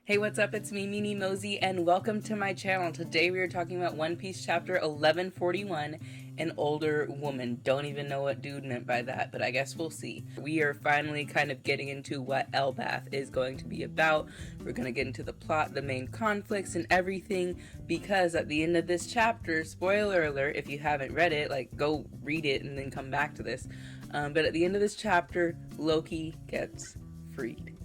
Hey, what's up? It's me, Meanie, Mosey, and welcome to my channel. Today we are talking about One Piece chapter 1141, An Older Woman. Don't even know what dude meant by that, but I guess we'll see. We are finally kind of getting into what Elbaf is going to be about. We're going to get into the plot, the main conflicts, and everything, because at the end of this chapter, spoiler alert, if you haven't read it, like, go read it and then come back to this. But at the end of this chapter, Loki gets freed.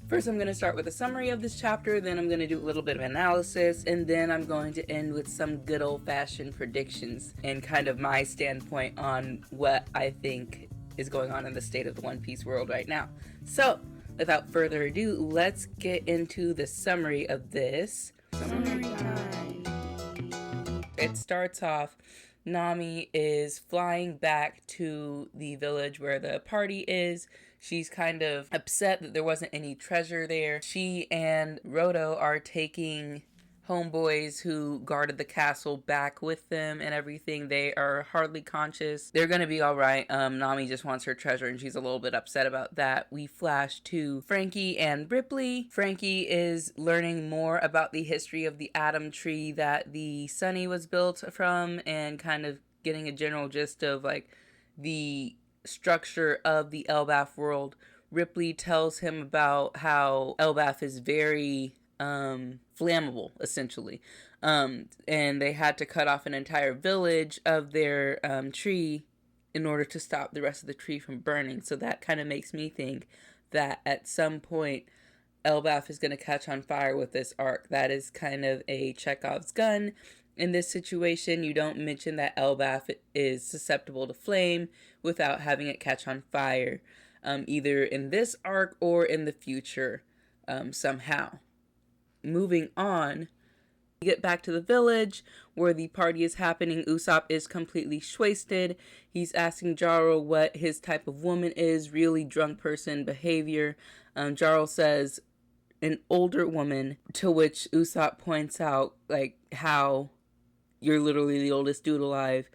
First, I'm going to start with a summary of this chapter, then I'm going to do a little bit of analysis, and then I'm going to end with some good old-fashioned predictions and kind of my standpoint on what I think is going on in the state of the One Piece world right now. So, without further ado, let's get into the summary of this. Summary time. It starts off, Nami is flying back to the village where the party is. She's kind of upset that there wasn't any treasure there. She and Roto are taking homeboys who guarded the castle back with them and everything. They are hardly conscious. They're gonna be alright. Nami just wants her treasure and she's a little bit upset about that. We flash to Frankie and Ripley. Frankie is learning more about the history of the Atom Tree that the Sunny was built from and kind of getting a general gist of like the structure of the Elbaf world. Ripley tells him about how Elbaf is very flammable, essentially, and they had to cut off an entire village of their tree in order to stop the rest of the tree from burning. So that kind of makes me think that at some point Elbaf is going to catch on fire with this arc. That is kind of a Chekhov's gun. In this situation, you don't mention that Elbaf is susceptible to flame without having it catch on fire, either in this arc or in the future somehow. Moving on, we get back to the village where the party is happening. Usopp is completely wasted. He's asking Jaro what his type of woman is, really drunk person behavior. Jaro says, an older woman, to which Usopp points out like how you're literally the oldest dude alive.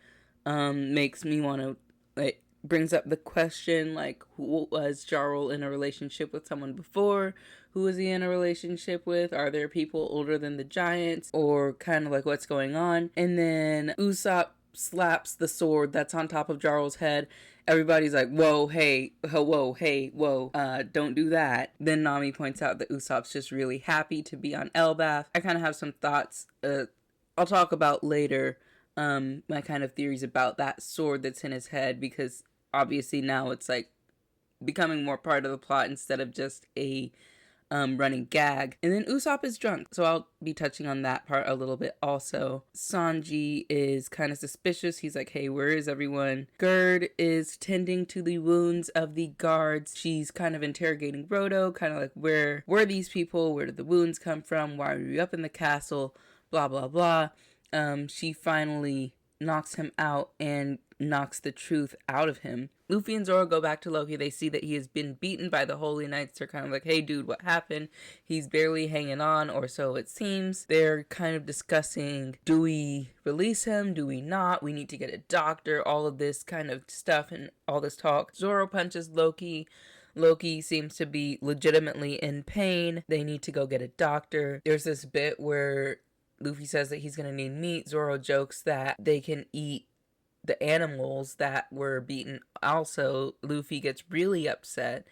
Makes me want to, like, brings up the question, like, who was Jarl in a relationship with someone before? Who is he in a relationship with? Are there people older than the giants? Or kind of like what's going on? And then Usopp slaps the sword that's on top of Jarl's head. Everybody's like, whoa, hey, whoa, don't do that. Then Nami points out that Usopp's just really happy to be on Elbaf. I kind of have some thoughts I'll talk about later, my kind of theories about that sword that's in his head, because obviously now it's like becoming more part of the plot instead of just a running gag. And then Usopp is drunk, so I'll be touching on that part a little bit also. Sanji is kind of suspicious. He's like, hey, where is everyone? Gerd is tending to the wounds of the guards. She's kind of interrogating Roto, kind of like, where were these people? Where did the wounds come from? Why are you up in the castle? Blah, blah, blah. She finally knocks him out and knocks the truth out of him. Luffy and Zoro go back to Loki. They see that he has been beaten by the Holy Knights. They're kind of like, hey, dude, what happened? He's barely hanging on, or so it seems. They're kind of discussing, do we release him? Do we not? We need to get a doctor. All of this kind of stuff and all this talk. Zoro punches Loki. Loki seems to be legitimately in pain. They need to go get a doctor. There's this bit where Luffy says that he's going to need meat. Zoro jokes that they can eat the animals that were beaten. Also, Luffy gets really upset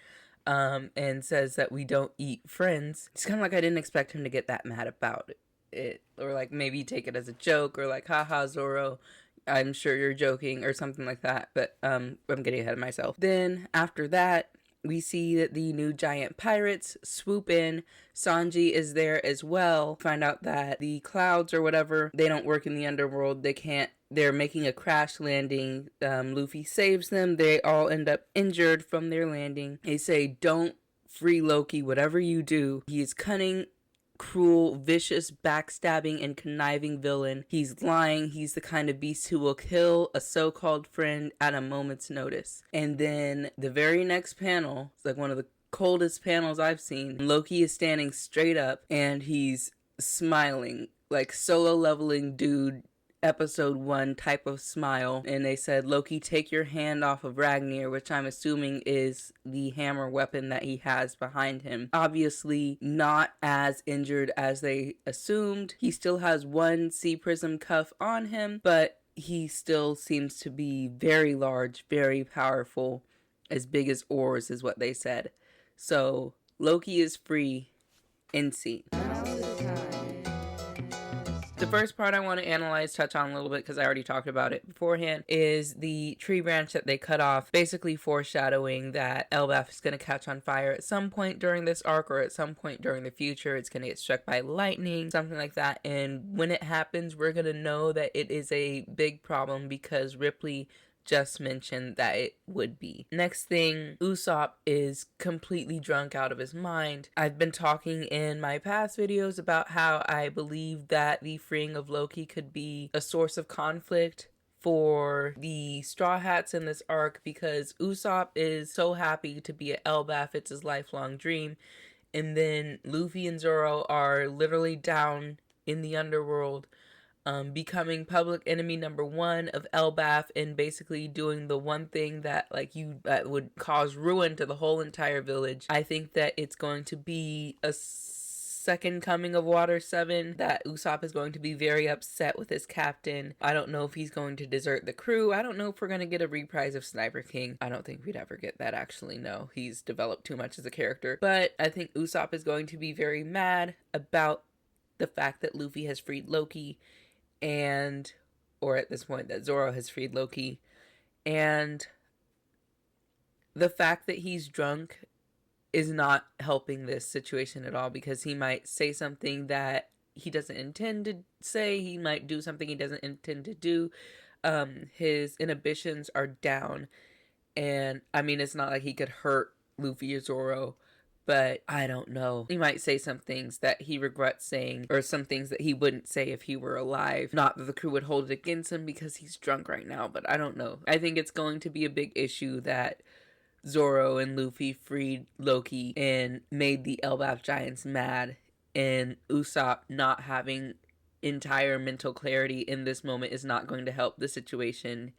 and says that we don't eat friends. It's kind of like I didn't expect him to get that mad about it. Or like maybe take it as a joke or like, haha, Zoro, I'm sure you're joking or something like that. But I'm getting ahead of myself. Then after that, we see that the new giant pirates swoop in. Sanji is there as well. Find out that the clouds or whatever, they don't work in the underworld. They're making a crash landing. Luffy saves them. They all end up injured from their landing. They say, don't free Loki, whatever you do. He is cunning, cruel, vicious, backstabbing, and conniving villain. He's lying. He's the kind of beast who will kill a so-called friend at a moment's notice. And then the very next panel, it's like one of the coldest panels I've seen. Loki is standing straight up and he's smiling, like solo leveling dude episode 1 type of smile, and they said, Loki, take your hand off of Ragnir, which I'm assuming is the hammer weapon that he has behind him. Obviously not as injured as they assumed. He still has one sea prism cuff on him, but he still seems to be very large, very powerful, as big as oars is what they said. So Loki is free in scene. The first part I want to analyze, touch on a little bit, because I already talked about it beforehand, is the tree branch that they cut off, basically foreshadowing that Elbaf is going to catch on fire at some point during this arc, or at some point during the future. It's going to get struck by lightning, something like that. And when it happens, we're going to know that it is a big problem, because Ripley just mentioned that it would be. Next thing, Usopp is completely drunk out of his mind. I've been talking in my past videos about how I believe that the freeing of Loki could be a source of conflict for the Straw Hats in this arc, because Usopp is so happy to be at Elbaf, it's his lifelong dream, and then Luffy and Zoro are literally down in the underworld, becoming public enemy number 1 of Elbaf, and basically doing the one thing that that would cause ruin to the whole entire village. I think that it's going to be a second coming of Water 7, that Usopp is going to be very upset with his captain. I don't know if he's going to desert the crew. I don't know if we're going to get a reprise of Sniper King. I don't think we'd ever get that, actually. No, he's developed too much as a character. But I think Usopp is going to be very mad about the fact that Luffy has freed Loki, or at this point that Zoro has freed Loki, and the fact that he's drunk is not helping this situation at all, because he might say something that he doesn't intend to say, he might do something he doesn't intend to do. His inhibitions are down, and I mean, it's not like he could hurt Luffy or Zoro, but I don't know. He might say some things that he regrets saying, or some things that he wouldn't say if he were alive. Not that the crew would hold it against him because he's drunk right now, but I don't know. I think it's going to be a big issue that Zoro and Luffy freed Loki and made the Elbaf Giants mad, and Usopp not having entire mental clarity in this moment is not going to help the situation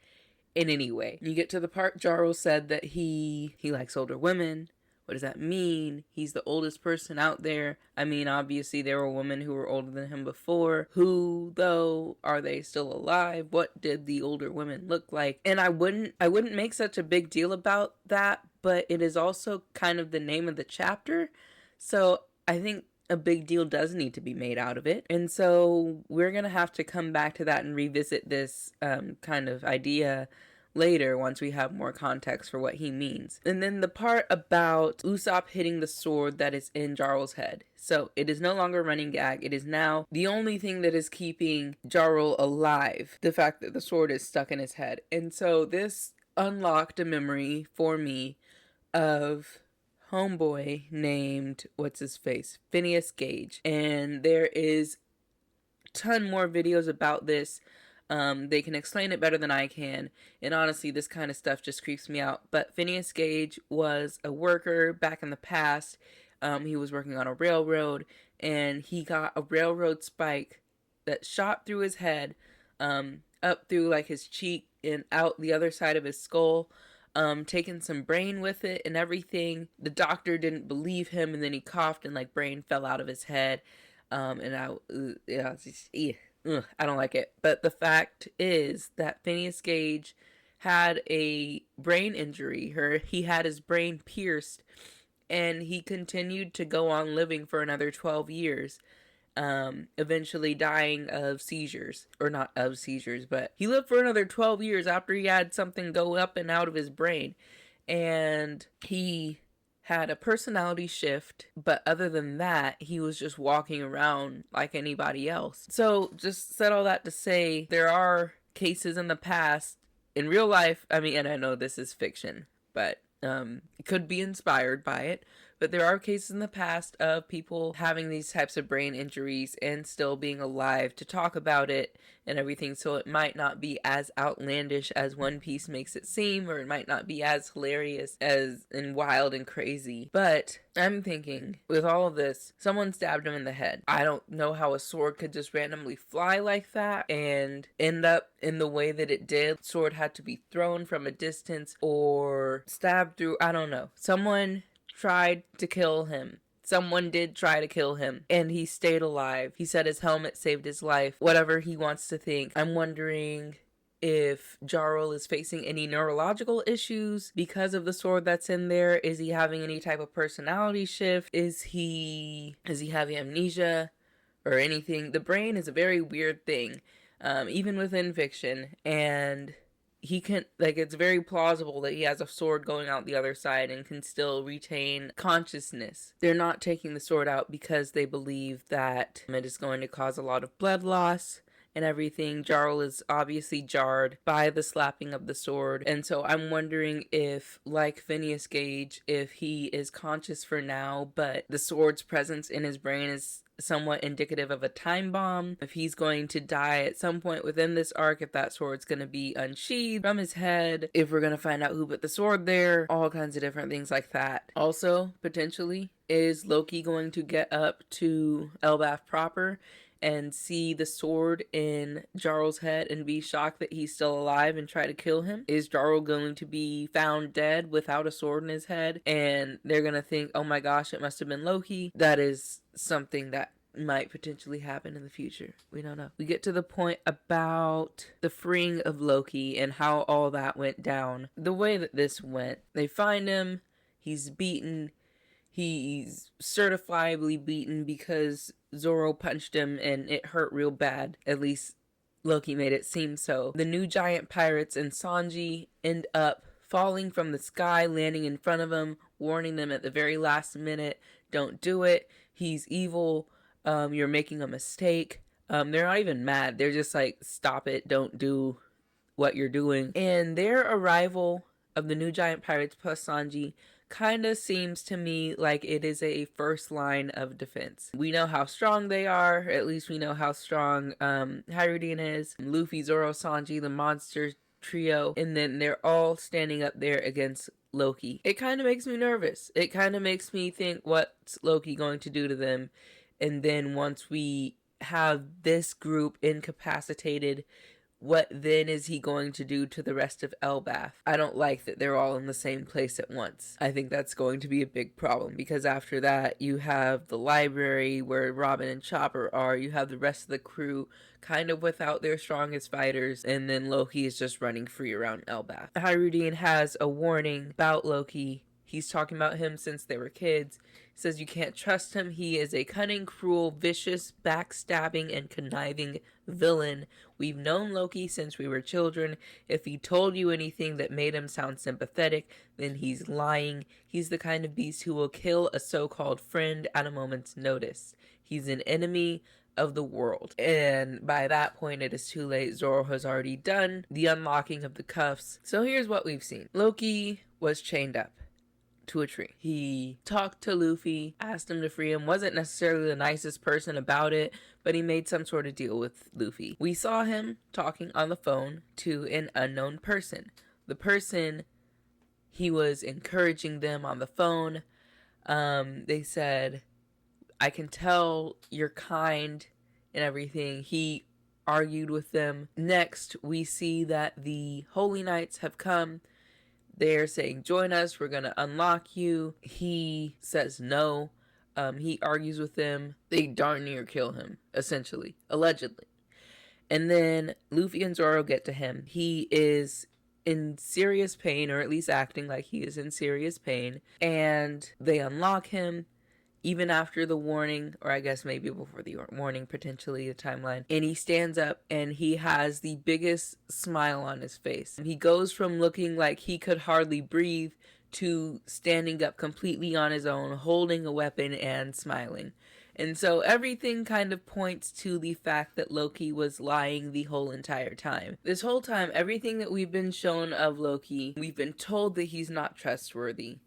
in any way. You get to the part Jaro said that he likes older women. What does that mean? He's the oldest person out there. I mean, obviously there were women who were older than him before. Who, though? Are they still alive? What did the older women look like? And I wouldn't make such a big deal about that, but it is also kind of the name of the chapter. So I think a big deal does need to be made out of it. And so we're going to have to come back to that and revisit this kind of idea later, once we have more context for what he means. And then the part about Usopp hitting the sword that is in Jarl's head. So it is no longer a running gag. It is now the only thing that is keeping Jarl alive, the fact that the sword is stuck in his head. And so this unlocked a memory for me of homeboy named, what's his face, Phineas Gage. And there is a ton more videos about this. They can explain it better than I can, and honestly, this kind of stuff just creeps me out. But Phineas Gage was a worker back in the past. He was working on a railroad, and he got a railroad spike that shot through his head, up through like his cheek and out the other side of his skull, taking some brain with it and everything. The doctor didn't believe him, and then he coughed and like brain fell out of his head. I don't like it. But the fact is that Phineas Gage had a brain injury. He had his brain pierced, and he continued to go on living for another 12 years, eventually dying of seizures. Or not of seizures, but he lived for another 12 years after he had something go up and out of his brain. And he had a personality shift, but other than that, he was just walking around like anybody else. So just said all that to say, there are cases in the past, in real life, I mean, and I know this is fiction, but it could be inspired by it, But there are cases in the past of people having these types of brain injuries and still being alive to talk about it and everything, so it might not be as outlandish as One Piece makes it seem, or it might not be as hilarious as and wild and crazy. But I'm thinking, with all of this, someone stabbed him in the head. I don't know how a sword could just randomly fly like that and end up in the way that it did. Sword had to be thrown from a distance or stabbed through, I don't know. Someone tried to kill him. Someone did try to kill him, and he stayed alive. He said his helmet saved his life. Whatever he wants to think. I'm wondering if Jarl is facing any neurological issues because of the sword that's in there. Is he having any type of personality shift? Is he having amnesia or anything? The brain is a very weird thing, even within fiction, and he can, like, it's very plausible that he has a sword going out the other side and can still retain consciousness. They're not taking the sword out because they believe that it is going to cause a lot of blood loss and everything. Jarl is obviously jarred by the slapping of the sword, and so I'm wondering if, like Phineas Gage, if he is conscious for now, but the sword's presence in his brain is somewhat indicative of a time bomb. If he's going to die at some point within this arc, if that sword's going to be unsheathed from his head, if we're going to find out who put the sword there, all kinds of different things like that. Also, potentially, is Loki going to get up to Elbaf proper and see the sword in Jarl's head and be shocked that he's still alive and try to kill him? Is Jarl going to be found dead without a sword in his head and they're gonna think, oh my gosh, it must have been Loki? That is something that might potentially happen in the future. We don't know. We get to the point about the freeing of Loki and how all that went down. The way that this went, they find him, he's beaten, he's certifiably beaten because Zoro punched him and it hurt real bad. At least Loki made it seem so. The new giant pirates and Sanji end up falling from the sky, landing in front of him, warning them at the very last minute, don't do it, he's evil, you're making a mistake. They're not even mad, they're just like, stop it, don't do what you're doing. And their arrival of the new giant pirates plus Sanji kind of seems to me like it is a first line of defense. We know how strong they are, at least we know how strong Hyrule is, Luffy, Zoro, Sanji, the monster trio, and then they're all standing up there against Loki. It kind of makes me nervous. It kind of makes me think, what's Loki going to do to them? And then once we have this group incapacitated, what then is he going to do to the rest of Elbaf? I don't like that they're all in the same place at once. I think that's going to be a big problem, because after that you have the library where Robin and Chopper are, you have the rest of the crew kind of without their strongest fighters, and then Loki is just running free around Elbaf. Hyrule has a warning about Loki. He's talking about him since they were kids. He says you can't trust him. He is a cunning, cruel, vicious, backstabbing, and conniving villain. We've known Loki since we were children. If he told you anything that made him sound sympathetic, then he's lying. He's the kind of beast who will kill a so-called friend at a moment's notice. He's an enemy of the world. And by that point, it is too late. Zoro has already done the unlocking of the cuffs. So here's what we've seen. Loki was chained up to a tree. He talked to Luffy, asked him to free him, wasn't necessarily the nicest person about it, but he made some sort of deal with Luffy. We saw him talking on the phone to an unknown person. The person, he was encouraging them on the phone. They said, I can tell you're kind and everything. He argued with them. Next, we see that the Holy Knights have come. They're saying, join us, we're gonna unlock you. He says no. He argues with them. They darn near kill him, essentially, allegedly. And then Luffy and Zoro get to him. He is in serious pain, or at least acting like he is in serious pain. And they unlock him, even after the warning, or I guess maybe before the warning, potentially the timeline. And he stands up and he has the biggest smile on his face. He goes from looking like he could hardly breathe to standing up completely on his own, holding a weapon and smiling. And so everything kind of points to the fact that Loki was lying the whole entire time. This whole time, everything that we've been shown of Loki, we've been told that he's not trustworthy.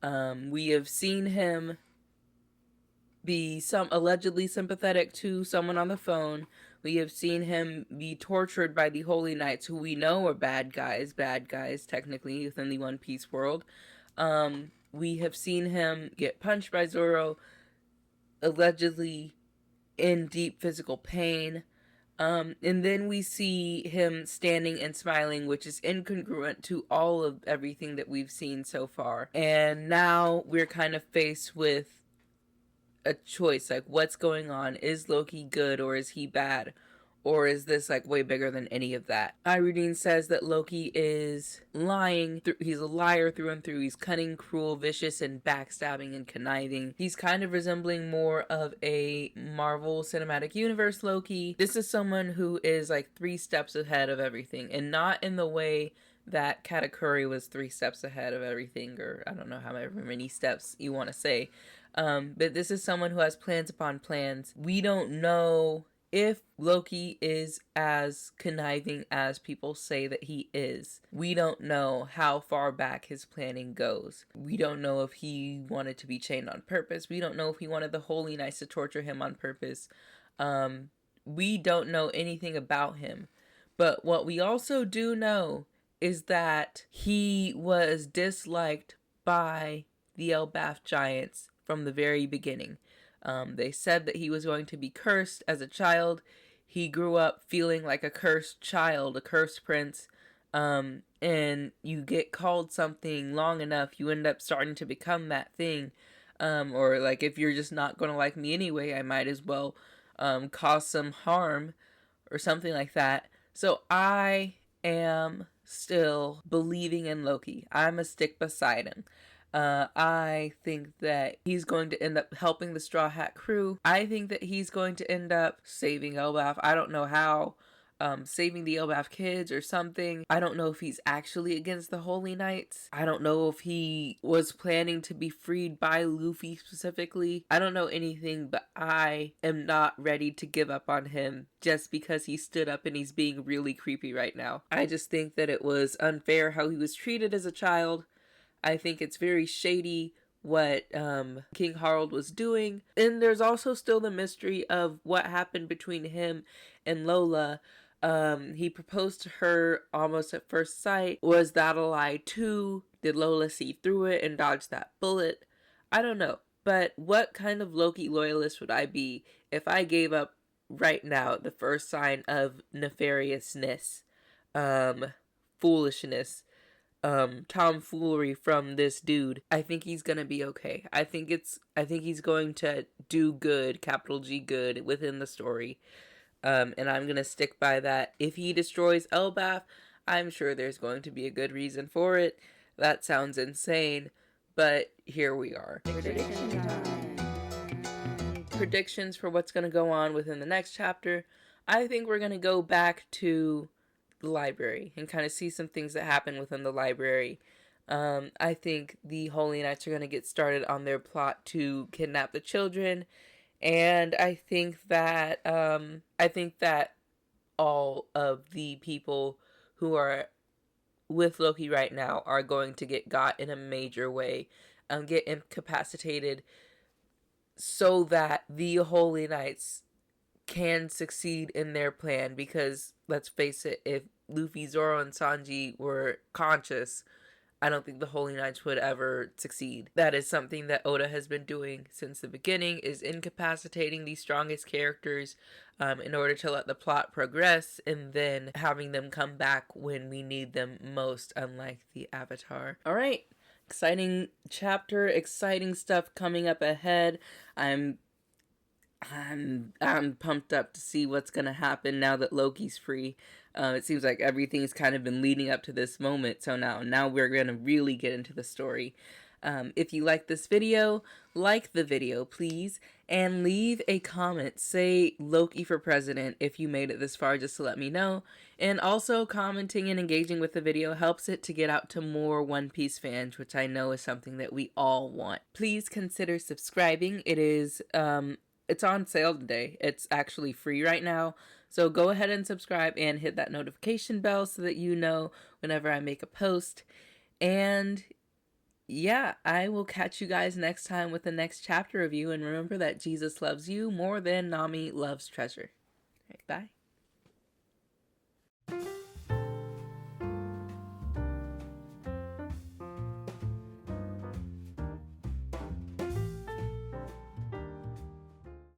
We have seen him be allegedly sympathetic to someone on the phone. We have seen him be tortured by the Holy Knights, who we know are bad guys technically within the One Piece world. We have seen him get punched by Zoro, allegedly in deep physical pain. And then we see him standing and smiling, which is incongruent to all of everything that we've seen so far. And now we're kind of faced with a choice, like, what's going on? Is Loki good or is he bad? Or is this like way bigger than any of that? Irene says that Loki is lying. He's a liar through and through. He's cunning, cruel, vicious, and backstabbing and conniving. He's kind of resembling more of a Marvel Cinematic Universe Loki. This is someone who is like 3 steps ahead of everything, and not in the way that Katakuri was 3 steps ahead of everything, or I don't know however many steps you want to say. But this is someone who has plans upon plans. We don't know if Loki is as conniving as people say that he is. We don't know how far back his planning goes. We don't know if he wanted to be chained on purpose. We don't know if he wanted the Holy Knights to torture him on purpose. We don't know anything about him. But what we also do know is that he was disliked by the Elbaf giants from the very beginning. They said that he was going to be cursed as a child. He grew up feeling like a cursed child, a cursed prince. And you get called something long enough, you end up starting to become that thing. Or like, if you're just not going to like me anyway, I might as well cause some harm or something like that. So I am still believing in Loki. I'm a stick beside him. I think that he's going to end up helping the Straw Hat crew. I think that he's going to end up saving Elbaf. I don't know how. Saving the Elbaf kids or something. I don't know if he's actually against the Holy Knights. I don't know if he was planning to be freed by Luffy specifically. I don't know anything, but I am not ready to give up on him just because he stood up and he's being really creepy right now. I just think that it was unfair how he was treated as a child. I think it's very shady what King Harold was doing. And there's also still the mystery of what happened between him and Lola. He proposed to her almost at first sight. Was that a lie too? Did Lola see through it and dodge that bullet? I don't know. But what kind of Loki loyalist would I be if I gave up right now the first sign of nefariousness, foolishness, tomfoolery from this dude? I think he's gonna be okay. I think he's going to do good, capital G good, within the story. And I'm gonna stick by that. If he destroys Elbaf, I'm sure there's going to be a good reason for it. That sounds insane, but here we are. Predictions for what's gonna go on within the next chapter. I think we're gonna go back to the library and kind of see some things that happen within the library. I think the Holy Knights are going to get started on their plot to kidnap the children, and I think that all of the people who are with Loki right now are going to get got in a major way, get incapacitated, so that the Holy Knights can succeed in their plan. Because let's face it, if Luffy, Zoro, and Sanji were conscious, I don't think the Holy Knights would ever succeed. That is something that Oda has been doing since the beginning, is incapacitating the strongest characters in order to let the plot progress, and then having them come back when we need them most, unlike the Avatar. Alright, exciting chapter, exciting stuff coming up ahead. I'm pumped up to see what's gonna happen now that Loki's free. It seems like everything's kind of been leading up to this moment, so now we're gonna really get into the story. If you like this video, like the video, please, and leave a comment. Say Loki for president if you made it this far, just to let me know. And also, commenting and engaging with the video helps it to get out to more One Piece fans, which I know is something that we all want. Please consider subscribing. It's on sale today. It's actually free right now. So go ahead and subscribe and hit that notification bell so that you know whenever I make a post. And yeah, I will catch you guys next time with the next chapter review. And remember that Jesus loves you more than Nami loves treasure. All right, bye.